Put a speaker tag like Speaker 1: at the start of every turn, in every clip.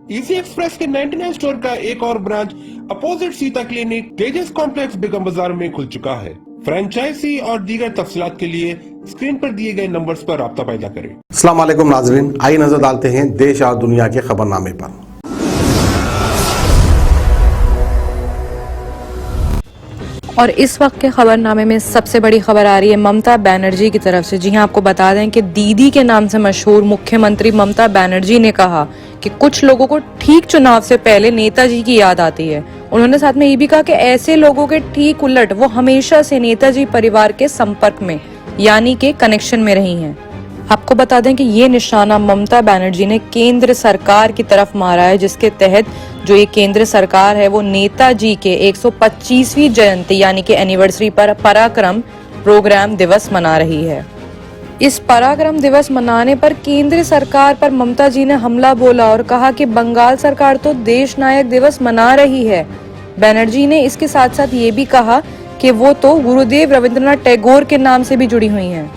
Speaker 1: Easy express के 99 store का एक और ब्रांच अपोजिट सीता क्लिनिक तेजस कॉम्प्लेक्स बेगम बाजार में खुल चुका है। फ्रेंचाइजी और दीगर तफसीलात के लिए स्क्रीन पर दिए गए नंबर्स पर राब्ता पैदा करें।
Speaker 2: अस्सलाम वालेकुम नाजरीन, आइए नजर डालते हैं देश और दुनिया के खबरनामे पर।
Speaker 3: और इस वक्त के खबरनामे में सबसे बड़ी खबर आ रही है ममता बनर्जी की तरफ से। जी हां, आपको बता दें कि दीदी के नाम से मशहूर मुख्यमंत्री ममता बनर्जी ने कहा कि कुछ लोगों को ठीक चुनाव से पहले नेताजी की याद आती है। उन्होंने साथ में ये भी कहा कि ऐसे लोगों के ठीक उलट वो हमेशा से नेताजी परिवार के संपर्क में यानी के कनेक्शन में रही हैं। आपको बता दें कि ये निशाना ममता बनर्जी ने केंद्र सरकार की तरफ मारा है, जिसके तहत जो ये केंद्र सरकार है वो नेताजी के 125वीं जयंती यानी कि एनिवर्सरी पर पराक्रम प्रोग्राम दिवस मना रही है। इस पराक्रम दिवस मनाने पर केंद्र सरकार पर ममता जी ने हमला बोला और कहा कि बंगाल सरकार तो देश नायक दिवस मना रही है। बनर्जी ने इसके साथ साथ ये भी कहा कि वो तो गुरुदेव रविंद्रनाथ टैगोर के नाम से भी जुड़ी हुई हैं।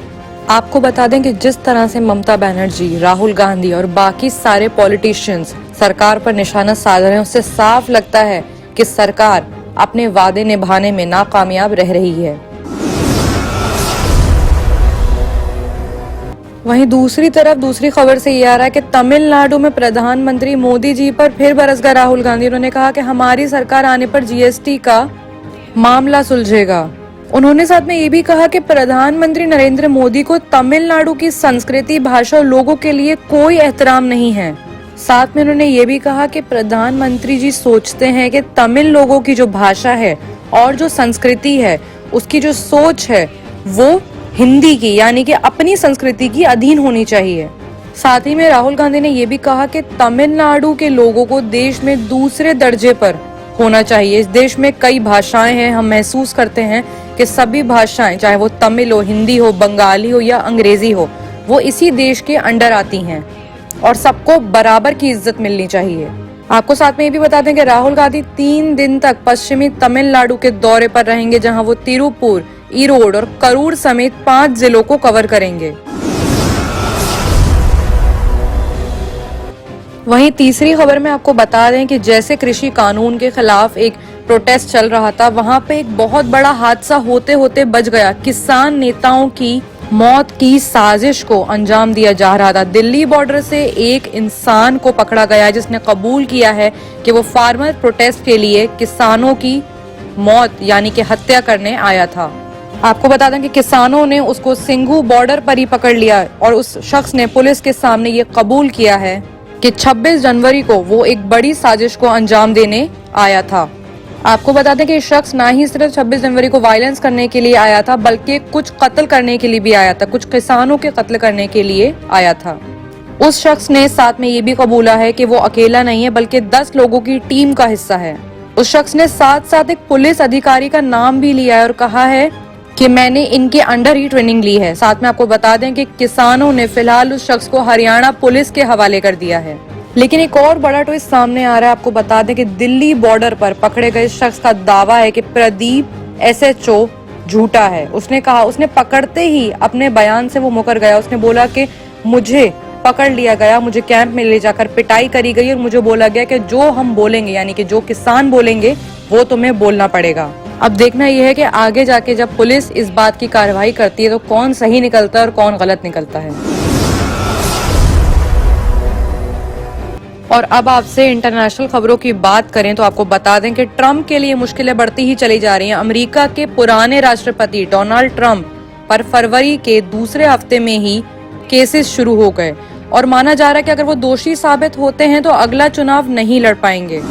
Speaker 3: आपको बता दें कि जिस तरह से ममता बनर्जी, राहुल गांधी और बाकी सारे पॉलिटिशियंस सरकार पर निशाना साध रहे हैं, उससे साफ लगता है कि सरकार अपने वादे निभाने में नाकामयाब रह रही है। वहीं दूसरी तरफ दूसरी खबर से ये आ रहा है कि तमिलनाडु में प्रधानमंत्री मोदी जी पर फिर बरस गए राहुल गांधी। उन्होंने कहा कि हमारी सरकार आने पर जीएसटी का मामला सुलझेगा। उन्होंने साथ में ये भी कहा कि प्रधानमंत्री नरेंद्र मोदी को तमिलनाडु की संस्कृति, भाषा और लोगों के लिए कोई एहतराम नहीं है। साथ में उन्होंने ये भी कहा कि प्रधानमंत्री जी सोचते हैं कि तमिल लोगों की जो भाषा है और जो संस्कृति है, उसकी जो सोच है वो हिंदी की यानी कि अपनी संस्कृति की अधीन होनी चाहिए। साथ ही में राहुल गांधी ने ये भी कहा कि तमिलनाडु के लोगों को देश में दूसरे दर्जे पर होना चाहिए। इस देश में कई भाषाएं हैं, हम महसूस करते हैं कि सभी भाषाएं, चाहे वो तमिल हो, हिंदी हो, बंगाली हो या अंग्रेजी हो, वो इसी देश के अंडर आती हैं और सबको बराबर की इज्जत मिलनी चाहिए। आपको साथ में ये भी बता दें कि राहुल गांधी 3 दिन तक पश्चिमी तमिलनाडु के दौरे पर रहेंगे, जहां वो तिरुपुर, ईरोड और करूर समेत 5 जिलों को कवर करेंगे। वहीं तीसरी खबर में आपको बता दें कि जैसे कृषि कानून के खिलाफ एक प्रोटेस्ट चल रहा था, वहां पे एक बहुत बड़ा हादसा होते होते बच गया। किसान नेताओं की मौत की साजिश को अंजाम दिया जा रहा था। दिल्ली बॉर्डर से एक इंसान को पकड़ा गया जिसने कबूल किया है कि वो फार्मर प्रोटेस्ट के लिए किसानों की मौत यानी कि हत्या करने आया था। आपको बता दें कि किसानों ने उसको सिंघू बॉर्डर पर ही पकड़ लिया और उस शख्स ने पुलिस के सामने ये कबूल किया है कि 26 जनवरी को वो एक बड़ी साजिश को अंजाम देने आया था। आपको बता दें कि ये शख्स ना ही सिर्फ 26 जनवरी को वायलेंस करने के लिए आया था, बल्कि कुछ कत्ल करने के लिए भी आया था, कुछ किसानों के कत्ल करने के लिए आया था। उस शख्स ने साथ में ये भी कबूला है कि वो अकेला नहीं है, बल्कि 10 लोगों की टीम का हिस्सा है। उस शख्स ने साथ साथ एक पुलिस अधिकारी का नाम भी लिया है और कहा है कि मैंने इनके अंडर ही ट्रेनिंग ली है। साथ में आपको बता दें कि किसानों ने फिलहाल उस शख्स को हरियाणा पुलिस के हवाले कर दिया है। लेकिन एक और बड़ा ट्विस्ट सामने आ रहा है। आपको बता दें कि दिल्ली बॉर्डर पर पकड़े गए शख्स का दावा है कि प्रदीप SHO झूठा है। उसने कहा, उसने पकड़ते ही अपने बयान से वो मुकर गया। उसने बोला कि मुझे पकड़ लिया गया, मुझे कैंप में ले जाकर पिटाई करी गई और मुझे बोला गया कि जो हम बोलेंगे यानी कि जो किसान बोलेंगे वो तुम्हें बोलना पड़ेगा। अब देखना यह है कि आगे जाके जब पुलिस इस बात की कार्रवाई करती है तो कौन सही निकलता है और कौन गलत निकलता है। और अब आपसे इंटरनेशनल खबरों की बात करें तो आपको बता दें कि ट्रंप के लिए मुश्किलें बढ़ती ही चली जा रही हैं। अमेरिका के पुराने राष्ट्रपति डोनाल्ड ट्रंप पर फरवरी के दूसरे हफ्ते में ही केसेस शुरू हो गए और माना जा रहा है कि अगर वो दोषी साबित होते हैं तो अगला चुनाव नहीं लड़ पाएंगे।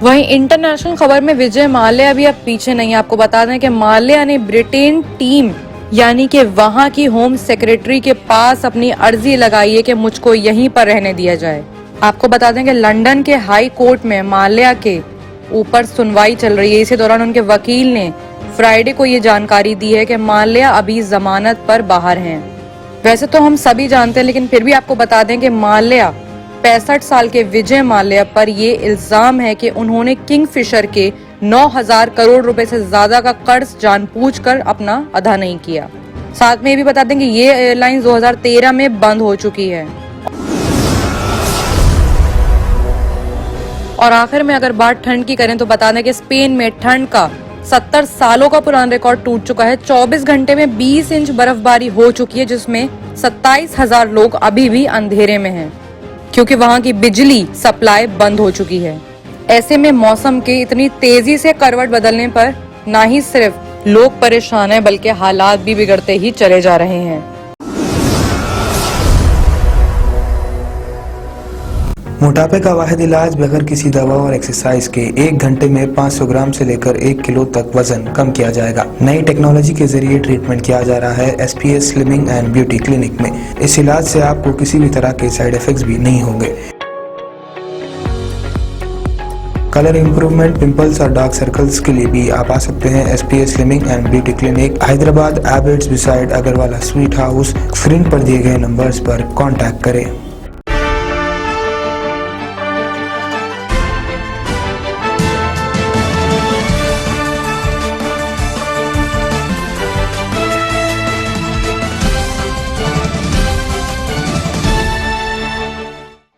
Speaker 3: वहीं इंटरनेशनल खबर में विजय माल्या भी अब पीछे नहीं है। आपको बता दें कि माल्या ने ब्रिटेन टीम यानी कि वहां की होम सेक्रेटरी के पास अपनी अर्जी लगाई है कि मुझको यहीं पर रहने दिया जाए। आपको बता दें कि लंदन के हाई कोर्ट में माल्या के ऊपर सुनवाई चल रही है। इसी दौरान उनके वकील ने फ्राइडे को ये जानकारी दी है कि माल्या अभी जमानत पर बाहर हैं। वैसे तो हम सभी जानते हैं, लेकिन फिर भी आपको बता दें कि माल्या 65 साल के विजय माल्या पर ये इल्जाम है कि उन्होंने किंगफिशर के 9,000 करोड़ रुपए से ज्यादा का कर्ज जानबूझकर अपना अदा नहीं किया। साथ में ये भी बता दें कि ये एयरलाइंस 2013 में बंद हो चुकी है। और आखिर में अगर बात ठंड की करें तो बता दें कि स्पेन में ठंड का 70 सालों का पुराना रिकॉर्ड टूट चुका है। 24 घंटे में 20 इंच बर्फबारी हो चुकी है, जिसमें 27,000 लोग अभी भी अंधेरे में हैं, क्योंकि वहां की बिजली सप्लाई बंद हो चुकी है। ऐसे में मौसम के इतनी तेजी से करवट बदलने पर ना ही सिर्फ लोग परेशान हैं, बल्कि हालात भी बिगड़ते ही चले जा रहे हैं।
Speaker 4: मोटापे का वाहिद इलाज बगैर किसी दवा और एक्सरसाइज के 1 घंटे में 500 ग्राम से लेकर 1 किलो तक वजन कम किया जाएगा। नई टेक्नोलॉजी के जरिए ट्रीटमेंट किया जा रहा है SPS slimming and beauty clinic में। इस इलाज से आपको किसी भी तरह के साइड इफेक्ट्स भी नहीं होंगे। कलर इंप्रूवमेंट, पिंपल्स और डार्क सर्कल्स के लिए भी आप आ सकते हैं SPS slimming and beauty clinic, Hyderabad, एबर्ट्स beside Agarwala sweet house. Screen पर दिए गए नंबर्स पर कांटेक्ट करें।